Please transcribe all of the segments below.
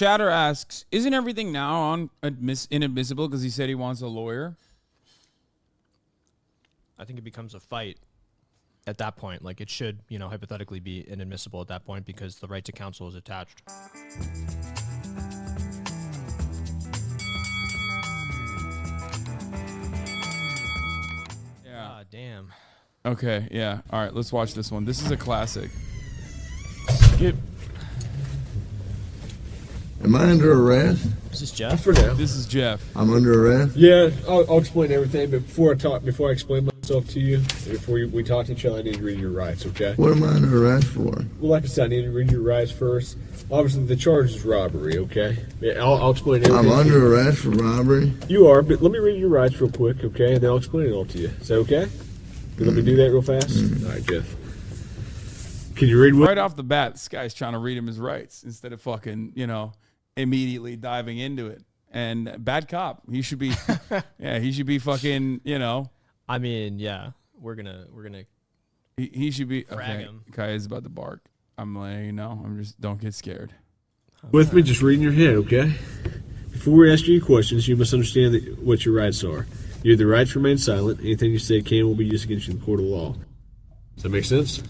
Chatter asks, isn't everything now on inadmissible because he said he wants a lawyer? I think it becomes a fight at that point. Like, it should, you know, hypothetically be inadmissible at that point because the right to counsel is attached. Yeah. Ah, damn. Okay, yeah. All right, let's watch this one. This is a classic. Skip. Am I under arrest? Is this Jeff? For now. This is Jeff. I'm under arrest? Yeah, I'll explain everything, but before I explain myself to you, before we talk to each other, I need to read your rights, okay? What am I under arrest for? Well, like I said, I need to read your rights first. Obviously, the charge is robbery, okay? Yeah, I'll explain everything. I'm under arrest for robbery? You are, but let me read your rights real quick, okay? And then I'll explain it all to you. Is that okay? Let me do that real fast? All right, Jeff. Can you read what? Right off the bat, this guy's trying to read him his rights instead of fucking, you know, immediately diving into it. And bad cop. He should be, yeah, he should be fucking, you know. I mean, yeah, we're gonna. He should be. Frag Okay, him. Kai is about to bark. I'm letting you know. Don't get scared. With me, just read in your head, okay? Before we ask you any questions, you must understand what your rights are. You have the right to remain silent. Anything you say can will be used against you in the court of law. Does that make sense?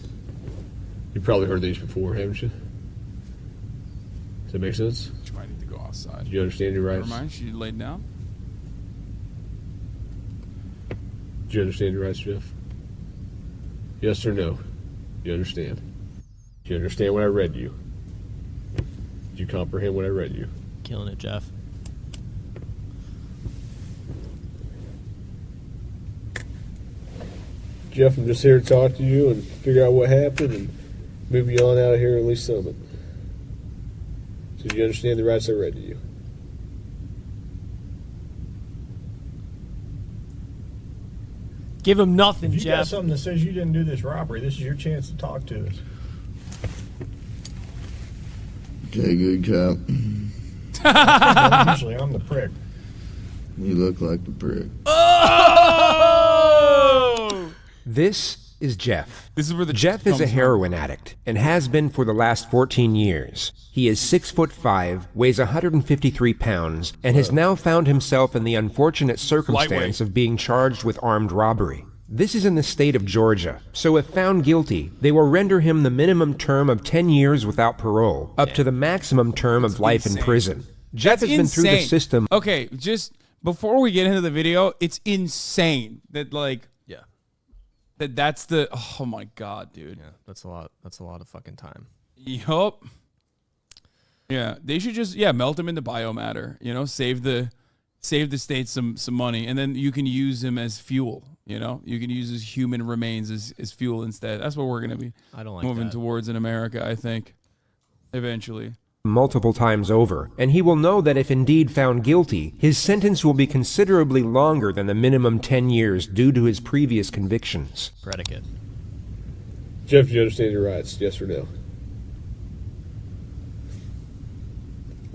You've probably heard these before, haven't you? Does that make sense? You might need to go outside. Do you understand your rights? Never mind. She laid down. Do you understand your rights, Jeff? Yes or no? Do you understand? Do you understand what I read you? Did you comprehend what I read you? Killing it, Jeff. Jeff, I'm just here to talk to you and figure out what happened and move you on out of here at least some of it. So do you understand the rights I read to you? Give him nothing, If you got Jeff. something that says you didn't do this robbery, this is your chance to talk to us. Okay, good cop. Usually I'm the prick. You look like the prick. Oh! This is Jeff. This is where the Jeff is a comes from. heroin addict and has been for the last 14 years. He is 6'5", weighs 153 pounds, and has now found himself in the unfortunate circumstance Lightweight. of being charged with armed robbery. This is in the state of Georgia, so if found guilty, they will render him the minimum term of 10 years without parole, up to the maximum term of life in prison. Jeff has been through the Insane. system. Okay, just before we get into the video, it's insane that like that's the oh my god, dude. Yeah, that's a lot. That's a lot of fucking time. Yup. Yeah, they should just melt him into biomatter. You know, save the state some money, and then you can use him as fuel. You know, you can use his human remains as fuel instead. That's what we're gonna be I don't like moving that. towards in America, I think, eventually. Multiple times over, and he will know that if indeed found guilty, his sentence will be considerably longer than the minimum 10 years due to his previous convictions. Predicate. Jeff, do you understand your rights? Yes or no?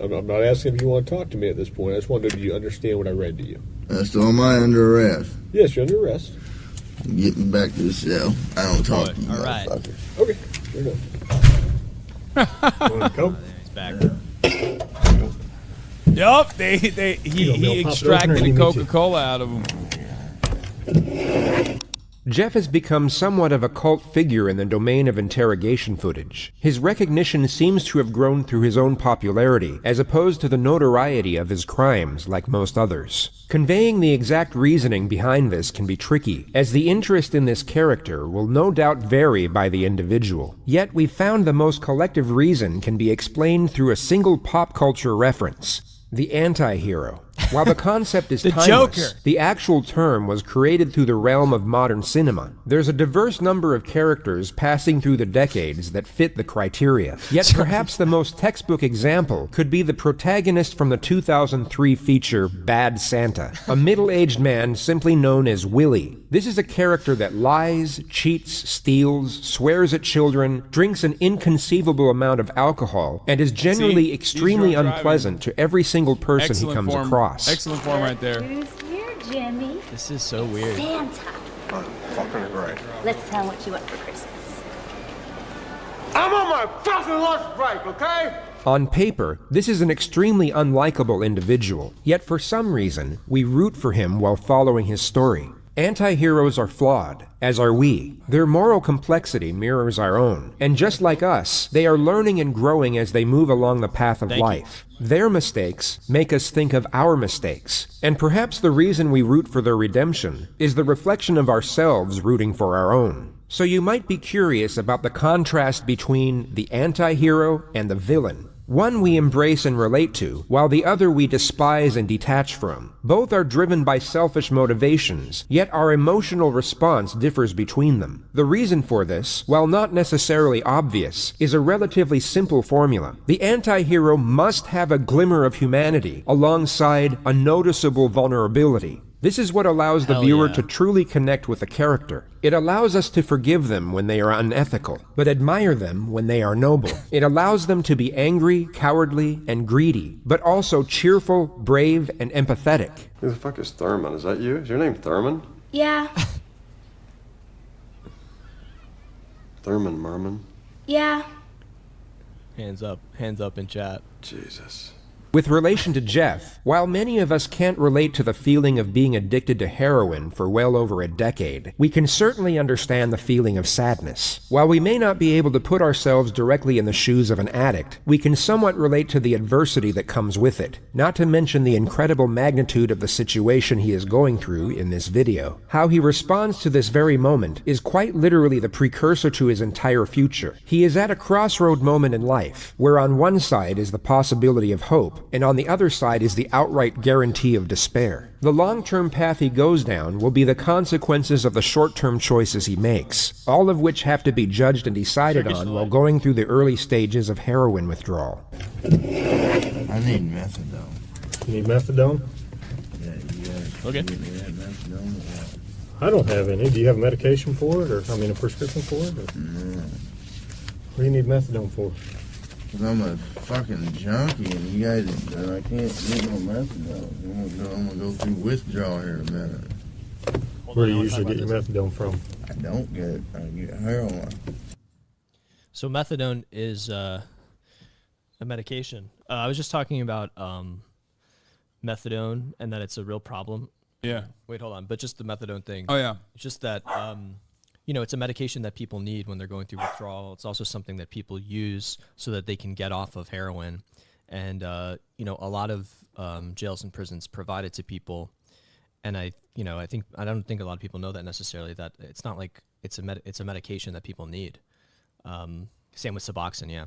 I'm not asking if you want to talk to me at this point. I just want to know, do you understand what I read to you? So am I under arrest? Yes, you're under arrest. I'm getting back to the cell. I don't talk to you All right. motherfuckers. Okay, fair enough. Want a Coke? He's back. Yup, he You'll pop it extracted open or a you need to? Coca-Cola out of him. Jeff has become somewhat of a cult figure in the domain of interrogation footage. His recognition seems to have grown through his own popularity, as opposed to the notoriety of his crimes, like most others. Conveying the exact reasoning behind this can be tricky, as the interest in this character will no doubt vary by the individual. Yet we've found the most collective reason can be explained through a single pop culture reference: the anti-hero. While the concept is The timeless, Joker. the actual term was created through the realm of modern cinema. There's a diverse number of characters passing through the decades that fit the criteria. Yet perhaps the most textbook example could be the protagonist from the 2003 feature Bad Santa, a middle-aged man simply known as Willie. This is a character that lies, cheats, steals, swears at children, drinks an inconceivable amount of alcohol, and is generally See? extremely He's drunk driving. unpleasant to every single person Excellent he comes form. across. Excellent form right there. Who's here, Jimmy? This is so weird. Santa. Oh, fucking great. Let's tell him what you want for Christmas. I'm on my fucking lunch break, okay? On paper, this is an extremely unlikable individual, yet for some reason, we root for him while following his story. Anti-heroes are flawed, as are we. Their moral complexity mirrors our own, and just like us, they are learning and growing as they move along the path of life. Their mistakes make us think of our mistakes, and perhaps the reason we root for their redemption is the reflection of ourselves rooting for our own. So you might be curious about the contrast between the anti-hero and the villain. One we embrace and relate to, while the other we despise and detach from. Both are driven by selfish motivations, yet our emotional response differs between them. The reason for this, while not necessarily obvious, is a relatively simple formula. The anti-hero must have a glimmer of humanity alongside a noticeable vulnerability. This is what allows the viewer to truly connect with the character. It allows us to forgive them when they are unethical, but admire them when they are noble. It allows them to be angry, cowardly, and greedy, but also cheerful, brave, and empathetic. Who the fuck is Thurman? Is that you? Is your name Thurman? Yeah. Thurman Merman? Yeah. Hands up in chat. Jesus. With relation to Jeff, while many of us can't relate to the feeling of being addicted to heroin for well over a decade, we can certainly understand the feeling of sadness. While we may not be able to put ourselves directly in the shoes of an addict, we can somewhat relate to the adversity that comes with it, not to mention the incredible magnitude of the situation he is going through in this video. How he responds to this very moment is quite literally the precursor to his entire future. He is at a crossroad moment in life, where on one side is the possibility of hope, and on the other side is the outright guarantee of despair. The long-term path he goes down will be the consequences of the short-term choices he makes, all of which have to be judged and decided on while going through the early stages of heroin withdrawal. I need methadone. You need methadone? Yeah, you guys Okay. give me that methadone or what? I don't have any. Do you have medication for it, or a prescription for it? Or? No. What do you need methadone for? Cause I'm a fucking junkie and you guys, I can't get no methadone. I'm gonna go through withdrawal here in a minute. Where do you usually get your methadone from? I don't get it. I get heroin. So methadone is a medication. I was just talking about methadone and that it's a real problem. Yeah. Wait, hold on. But just the methadone thing. Oh, yeah. It's just that, it's a medication that people need when they're going through withdrawal. It's also something that people use so that they can get off of heroin. And, a lot of jails and prisons provide it to people. And I don't think a lot of people know that necessarily, that it's not like it's a medication that people need. Same with Suboxone, yeah.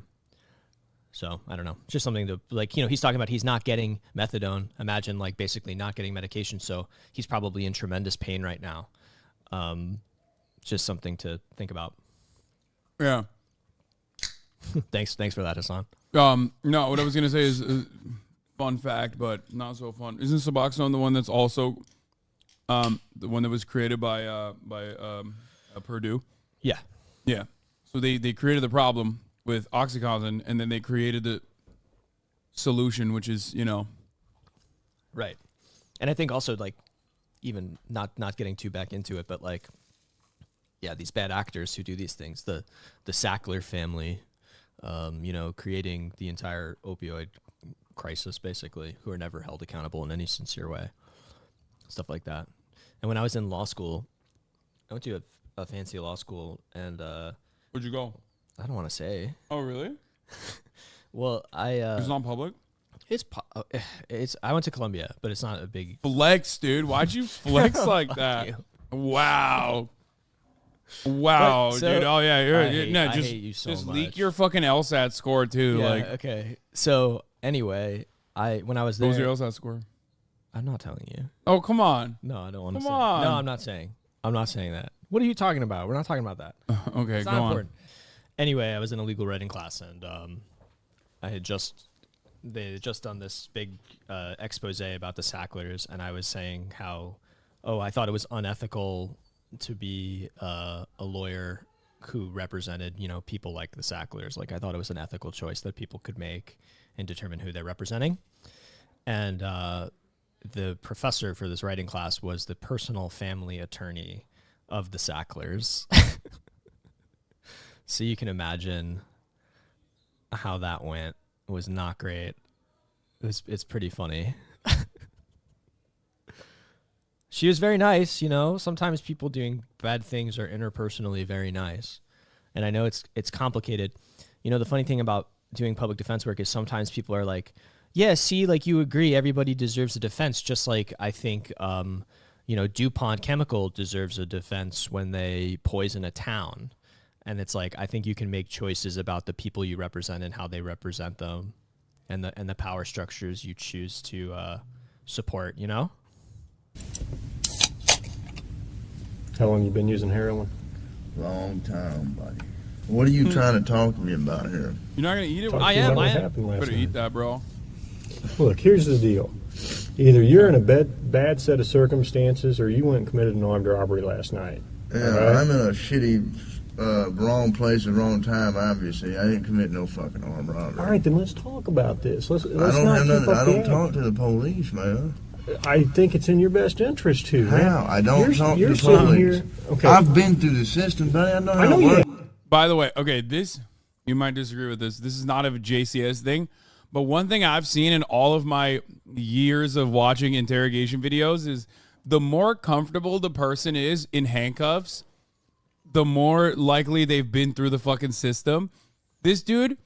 So I don't know. It's just something to he's talking about he's not getting methadone. Imagine basically not getting medication. So he's probably in tremendous pain right now. Just something to think about. Yeah. Thanks for that, Hasan. No, what I was gonna say is fun fact, but not so fun. Isn't Suboxone the one that's also the one that was created by Purdue? Yeah. Yeah. So they created the problem with OxyContin, and then they created the solution, which is Right. And I think also even not getting too back into it, but these bad actors who do these things, the Sackler family, creating the entire opioid crisis, basically, who are never held accountable in any sincere way, stuff like that. And when I was in law school, I went to a fancy law school, and where'd you go? I don't want to say. Oh, really? Well, It's not public? it's I went to Columbia, but it's not a big Flex, dude. Why'd you flex like that? you. Wow, But, so, dude. Oh yeah, I hate you so just much. leak your fucking LSAT score too. Yeah, okay. So anyway, when I was there, what was your LSAT score? I'm not telling you. Oh, come on. No, I don't want to Come say. on. No, I'm not saying. I'm not saying that. What are you talking about? We're not talking about that. Okay, It's go not on. important. Anyway, I was in a legal writing class, and they had just done this big expose about the Sacklers, and I was saying how, I thought it was unethical to be a lawyer who represented, people like the Sacklers. I thought it was an ethical choice that people could make and determine who they're representing. And the professor for this writing class was the personal family attorney of the Sacklers. So you can imagine how that went was not great. It's pretty funny. She was very nice, you know. Sometimes people doing bad things are interpersonally very nice. And I know it's complicated. You know, the funny thing about doing public defense work is sometimes people are like, yeah, see, like you agree, everybody deserves a defense, just like I think, you know, DuPont Chemical deserves a defense when they poison a town. And it's like, I think you can make choices about the people you represent and how they represent them and the power structures you choose to support, you know? How long you been using heroin? Long time, buddy. What are you trying to talk to me about here? You're not gonna eat it. I am. What happened last Better night. eat that, bro. Look, here's the deal. Either you're in a bad set of circumstances, or you went and committed an armed robbery last night. Yeah, All right? I'm in a shitty, wrong place at wrong time. Obviously, I didn't commit no fucking armed robbery. All right, then let's talk about this. Let's I not don't have keep nothing. up I the don't talk act. to the police, man. I think it's in your best interest to. How? Man. I don't talk you're to the sitting police. here. Okay, I've been through the system, buddy. I know how I know it you. works. By the way, okay, this, you might disagree with this. This is not a JCS thing, but one thing I've seen in all of my years of watching interrogation videos is the more comfortable the person is in handcuffs, the more likely they've been through the fucking system. This dude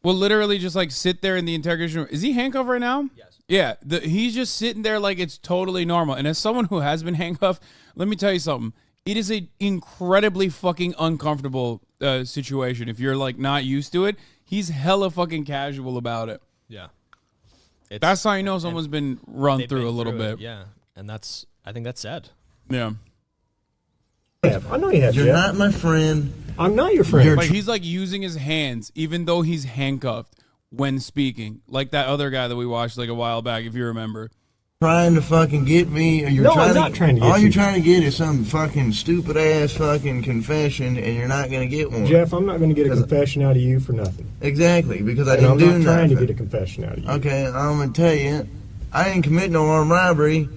will literally just like sit there in the interrogation room. Is he handcuffed right now? Yes. Yeah, he's just sitting there like it's totally normal. And as someone who has been handcuffed, let me tell you something. It is an incredibly fucking uncomfortable situation. If you're like not used to it, he's hella fucking casual about it. Yeah. That's how you know someone's been run They've through been a little through bit. it, yeah. And I think that's sad. Yeah. I know you have. You're Jeff. not my friend. I'm not your friend. Like he's like using his hands even though he's handcuffed when speaking. Like that other guy that we watched like a while back, if you remember. Trying to fucking get me, or you're No, trying I'm not trying to get all you. you're trying to get is some fucking stupid ass fucking confession, and you're not gonna get one. Jeff, I'm not going to get a confession out of you for nothing. Exactly, because I And didn't I'm do not nothing. trying to get a confession out of you. Okay, I'm gonna tell you, I didn't commit no armed robbery,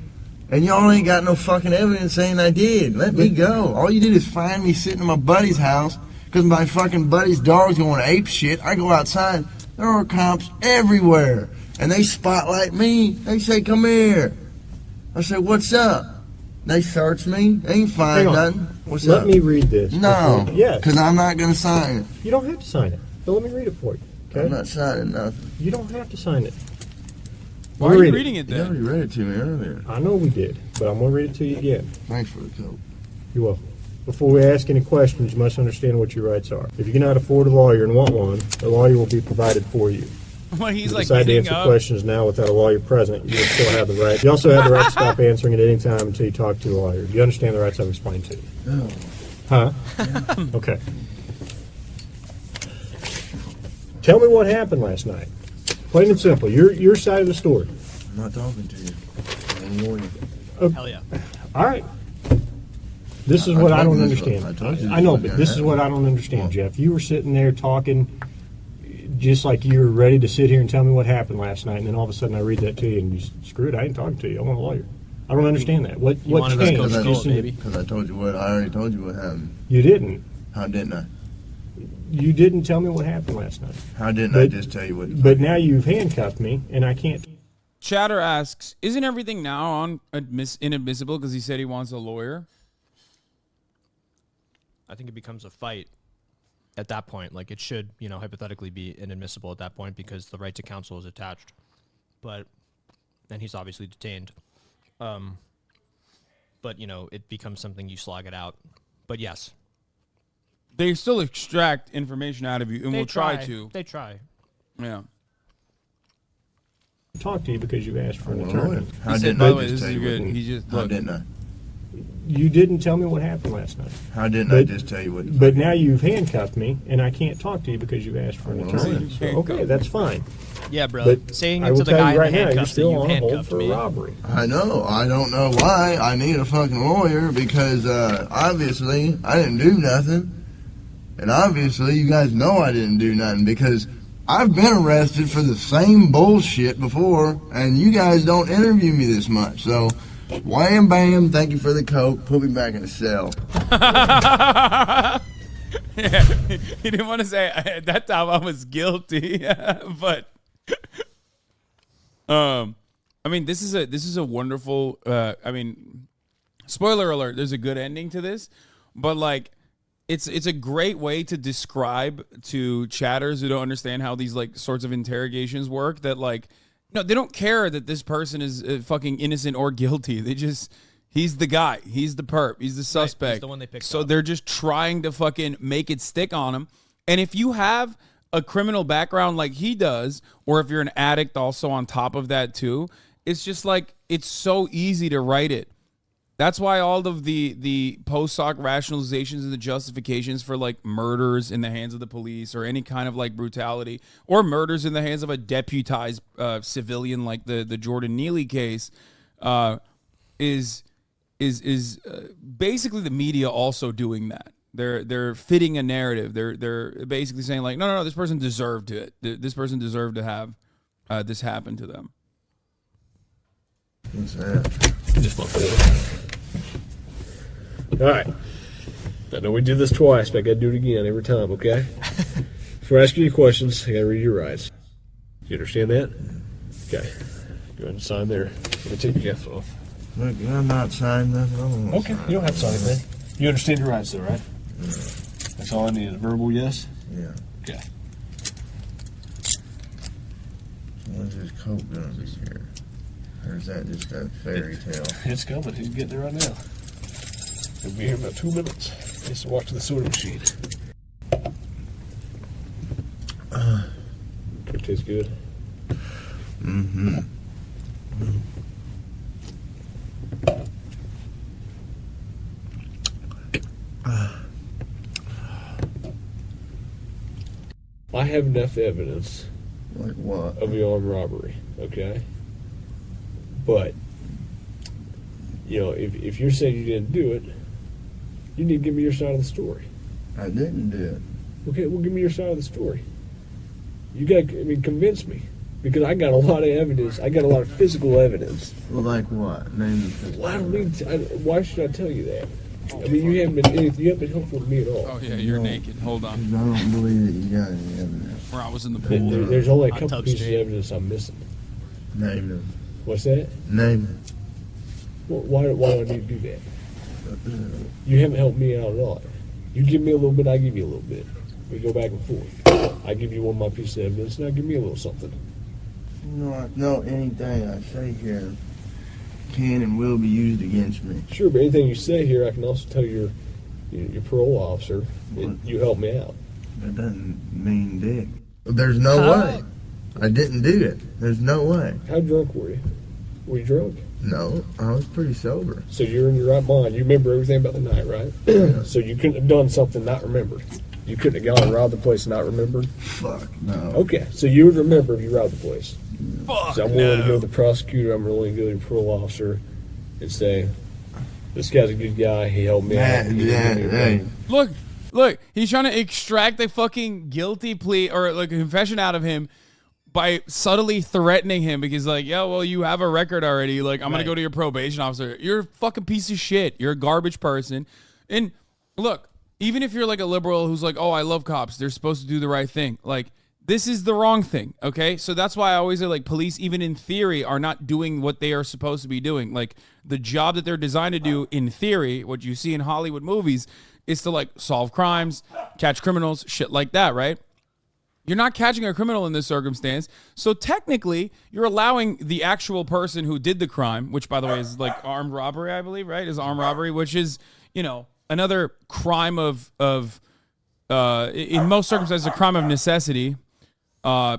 and y'all ain't got no fucking evidence saying I did. Let me go. All you did is find me sitting in my buddy's house because my fucking buddy's dog's going ape shit. I go outside, there are cops everywhere, and they spotlight me. They say, "Come here." I say, "What's up?" They search me. They ain't find Hang on. nothing. What's Let up? me read this. No, before- Yes. because I'm not gonna sign it. You don't have to sign it. But let me read it for you. Okay? I'm not signing nothing. You don't have to sign it. Why Let are me you read reading it You then? already read it to me earlier. I know we did, but I'm going to read it to you again. Thanks for the coat. You're welcome. Before we ask any questions, you must understand what your rights are. If you cannot afford a lawyer and want one, a lawyer will be provided for you. Well, If he's you like decide to getting answer up. questions now without a lawyer present, you will still have the right. You also have the right to stop answering at any time until you talk to a lawyer. Do you understand the rights I've explained to you? No. Huh? Okay. Tell me what happened last night. Plain and simple. Your side of the story. I'm not talking to you. I'm a lawyer. Hell yeah. All right. This is I what I told don't you this understand. was- I told you I know, this was but gonna this is what I don't understand, Jeff. You were sitting there talking just like you were ready to sit here and tell me what happened last night, and then all of a sudden I read that to you and you screw it, I ain't talking to you. I want a lawyer. I don't understand that. What wanted us to changed? go Just skull, baby. Because I told you what. I already told you what happened. You didn't. How didn't I? You didn't tell me what happened last night. How didn't I But- just tell you what? But now you've handcuffed me, and I can't. Chatter asks, isn't everything now on inadmissible because he said he wants a lawyer? I think it becomes a fight at that point. Like it should, you know, hypothetically be inadmissible at that point because the right to counsel is attached. But then he's obviously detained. But you know, it becomes something you slog it out. But yes, They still extract information out of you and they will try to. They try. Yeah. Talk to you because you asked for an Well, attorney. How He said, didn't by I the way, just this tell is you good. what? He just How look. didn't I? You didn't tell me what happened last night. How didn't I But- just tell you what? But now you've handcuffed me, and I can't talk to you because you asked for an Well, attorney. you So, handcuffed okay, me. that's fine. Yeah, bro. But Saying I it will to the tell guy you in right the now, you're handcuffs that still you on hold handcuffed for me. robbery. I know. I don't know why I need a fucking lawyer because obviously I didn't do nothing, and obviously you guys know I didn't do nothing because I've been arrested for the same bullshit before, and you guys don't interview me this much. So, wham bam, thank you for the coat. Put me back in the cell. Yeah. He didn't want to say at that time I was guilty, but I mean, this is a wonderful. I mean, spoiler alert. There's a good ending to this, but like, it's a great way to describe to chatters who don't understand how these like sorts of interrogations work. That like, no, they don't care that this person is fucking innocent or guilty. They just. He's the guy. He's the perp. He's the suspect. Right, he's the one they picked so up. they're just trying to fucking make it stick on him. And if you have a criminal background like he does, or if you're an addict also on top of that too, it's just like, it's so easy to write it. That's why all of the post hoc rationalizations and the justifications for like murders in the hands of the police or any kind of like brutality or murders in the hands of a deputized civilian like the Jordan Neely case is basically the media also doing that. They're fitting a narrative. They're basically saying like, no, this person deserved it. This person deserved to have this happen to them. What's that? Just my phone. All right. I know we did this twice, but I got to do it again every time, okay? Before I ask you any questions, I got to read your rights. You understand that? Okay. Go ahead and sign there. Let me take your jacket off. Look, I'm not signing nothing. I don't want to Okay, sign you don't have to sign anything. You understand your rights, though, right? Yeah. That's all I need is a verbal yes? Yeah. Okay. When's this coat gonna be here? Or is that just a fairy tale? It's coming. He's getting there right now. He'll be here in about 2 minutes. He has to watch the soda machine. It tastes good. Mm-hmm. I have enough evidence Like what? of the armed robbery, okay? But, you know, if you're saying you didn't do it, you need to give me your side of the story. I didn't do it. Okay, well, give me your side of the story. You got to, convince me. Because I got a lot of evidence. I got a lot of physical evidence. Well, like what? Name the physical. Well, I don't need to, why should I tell you that? I mean, you haven't been helpful to me at all. Oh yeah, you're naked. Hold on. I don't believe that you got any evidence. Where I was in the pool. There's only a Hot couple tub pieces street. of evidence I'm missing. Name them. What's that? Name them. Well, why do I need to do that? You haven't helped me out at all. You give me a little bit, I give you a little bit. We go back and forth. I give you one of my pieces of evidence, now give me a little something. I know anything I say here can and will be used against me. Sure, but anything you say here, I can also tell your parole officer that you helped me out. That doesn't mean dick. There's no way. I didn't do it. There's no way. How drunk were you? Were you drunk? No, I was pretty sober. So you're in your right mind. You remember everything about the night, right? So you couldn't have done something not remembered. You couldn't have gone and robbed the place and not remembered? Fuck, no. Okay, so you would remember if you robbed the place. Fuck So I'm willing to go to the prosecutor, I'm willing to go to the parole officer and say, this guy's a good guy, he helped me out. He didn't do anything. Look, he's trying to extract a fucking guilty plea or like a confession out of him by subtly threatening him because like, yeah, well, you have a record already. Like, I'm going to go to your probation officer. You're a fucking piece of shit. You're a garbage person. And look, even if you're like a liberal who's like, oh, I love cops, they're supposed to do the right thing. Like, this is the wrong thing, okay? So that's why I always say, like, police, even in theory, are not doing what they are supposed to be doing. Like, the job that they're designed to do, in theory, what you see in Hollywood movies, is to, like, solve crimes, catch criminals, shit like that, right? You're not catching a criminal in this circumstance. So technically, you're allowing the actual person who did the crime, which, by the way, is, like, armed robbery, I believe, right? Is armed robbery, which is, you know, another crime of in most circumstances, a crime of necessity.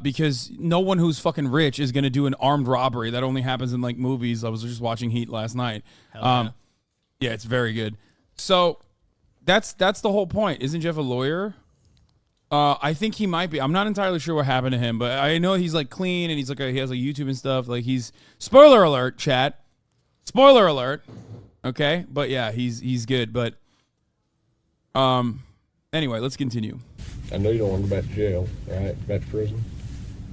Because no one who's fucking rich is gonna do an armed robbery. That only happens in like movies. I was just watching Heat last night. Yeah, it's very good. So that's the whole point. Isn't Jeff a lawyer? I think he might be. I'm not entirely sure what happened to him, but I know he's like clean and he's like he has like YouTube and stuff. Like he's spoiler alert, chat. Spoiler alert. Okay, but yeah, he's good. But anyway, let's continue. I know you don't want to go back to jail, right? Back to prison.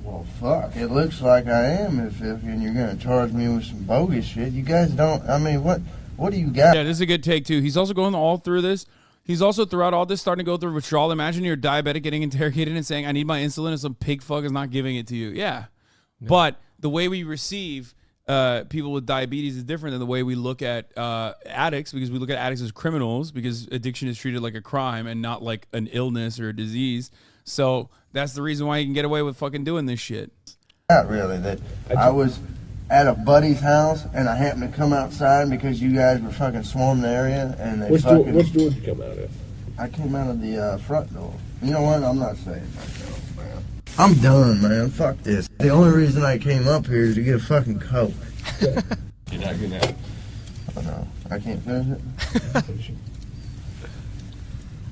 Well, fuck. It looks like I am if and you're going to charge me with some bogus shit. You guys don't, I mean, what do you got? Yeah, this is a good take, too. He's also going all through this. He's also, throughout all this, starting to go through withdrawal. Imagine you're diabetic getting interrogated and saying, I need my insulin, and some pig fuck is not giving it to you. Yeah. But the way we receive people with diabetes is different than the way we look at addicts, because we look at addicts as criminals, because addiction is treated like a crime and not like an illness or a disease. So that's the reason why you can get away with fucking doing this shit. Not really. That I was at a buddy's house and I happened to come outside because you guys were fucking swarming the area and they Which fucking... door did you come out of? I came out of the front door. You know what? I'm not saying myself, man. I'm done, man. Fuck this. The only reason I came up here is to get a fucking Coke. You're not getting out. Oh, no. I can't finish it?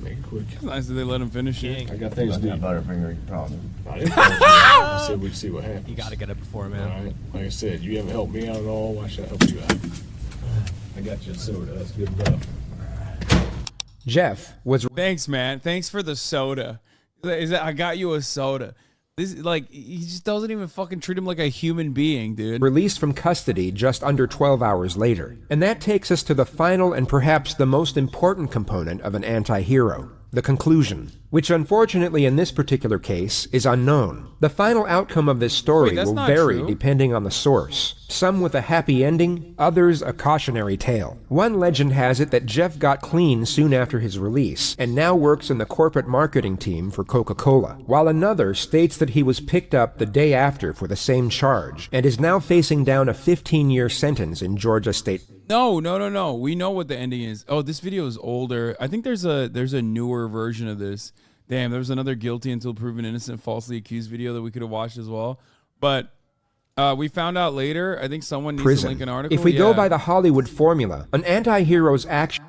Make it quick. It's nice that they let him finish it. I got things to do. Butterfinger, you probably. I said we'd see what happens. You got to get it before, All man. right. Like I said, you haven't helped me out at all. Why should I help you out? I got you a soda. That's good enough. Jeff was Thanks, man. Thanks for the soda. I got you a soda. This like he just doesn't even fucking treat him like a human being, dude. released from custody just under 12 hours later. And that takes us to the final and perhaps the most important component of an anti-hero, the conclusion, which unfortunately in this particular case is unknown. The final outcome of this story Wait, that's will not vary true. depending on the source. Some with a happy ending, others a cautionary tale. One legend has it that Jeff got clean soon after his release and now works in the corporate marketing team for Coca-Cola, while another states that he was picked up the day after for the same charge and is now facing down a 15-year sentence in Georgia State. No. We know what the ending is. Oh, this video is older. I think there's a newer version of this. Damn, there was another guilty until proven innocent, falsely accused video that we could have watched as well. But we found out later. I think someone needs to link an article. If we go by the Hollywood formula, an anti-hero's actions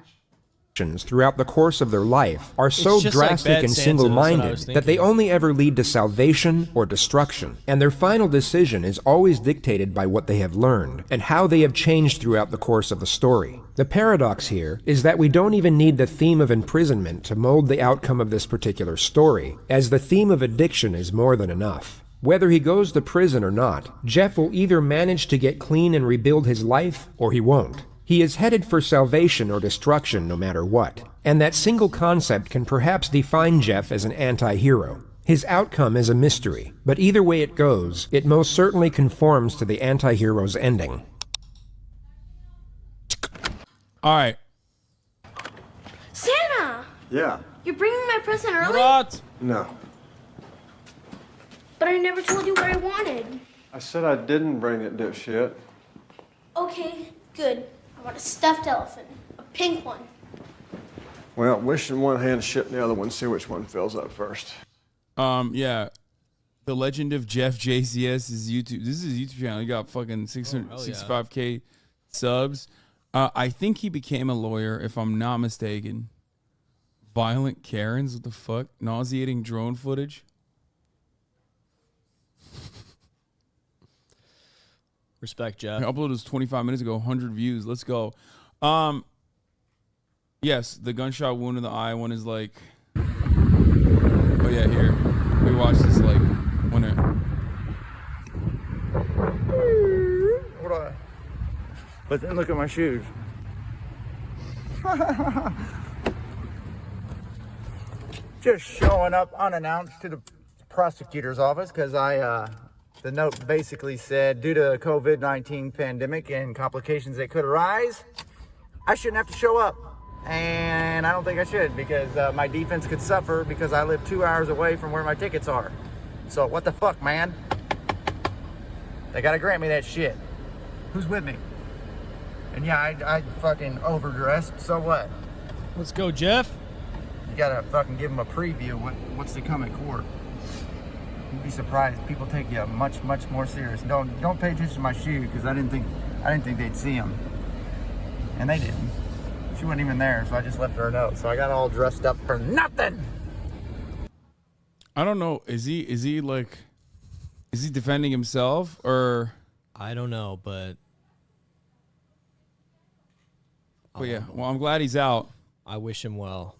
throughout the course of their life are so just like drastic Bad and Santa, that's what I single-minded was that they thinking. only ever lead to salvation or destruction, and their final decision is always dictated by what they have learned and how they have changed throughout the course of the story. The paradox here is that we don't even need the theme of imprisonment to mold the outcome of this particular story, as the theme of addiction is more than enough. Whether he goes to prison or not, Jeff will either manage to get clean and rebuild his life, or he won't. He is headed for salvation or destruction no matter what, and that single concept can perhaps define Jeff as an anti-hero. His outcome is a mystery, but either way it goes, it most certainly conforms to the anti-hero's ending. All right. Santa! Yeah. You're bringing my present early? What? No. But I never told you what I wanted. I said I didn't bring it, dipshit. Okay, good. I want a stuffed elephant. A pink one. Well, wish in one hand, shit in the other one. See which one fills up first. Yeah. The Legend of Jeff JCS is YouTube. This is his YouTube channel. He got fucking 665K subs. I think he became a lawyer, if I'm not mistaken. Violent Karens, what the fuck? Nauseating drone footage. Respect, Jeff. I uploaded this 25 minutes ago, 100 views. Let's go. Yes, the gunshot wound in the eye one is like, oh yeah, here. We watched this like when it. What do I... But then look at my shoes. Just showing up unannounced to the prosecutor's office because the note basically said, due to COVID-19 pandemic and complications that could arise, I shouldn't have to show up. And I don't think I should because my defense could suffer because I live 2 hours away from where my tickets are. So what the fuck, man? They gotta grant me that shit. Who's with me? And yeah, I fucking overdressed, so what? Let's go, Jeff. You gotta fucking give them a preview of what's to come in court. You'd be surprised. People take you much more serious. Don't pay attention to my shoe because I didn't think they'd see them, and they didn't. She wasn't even there, so I just left her a note. So I got all dressed up for nothing. I don't know. Is he defending himself or? I don't know, but. Oh yeah. Well, I'm glad he's out. I wish him well.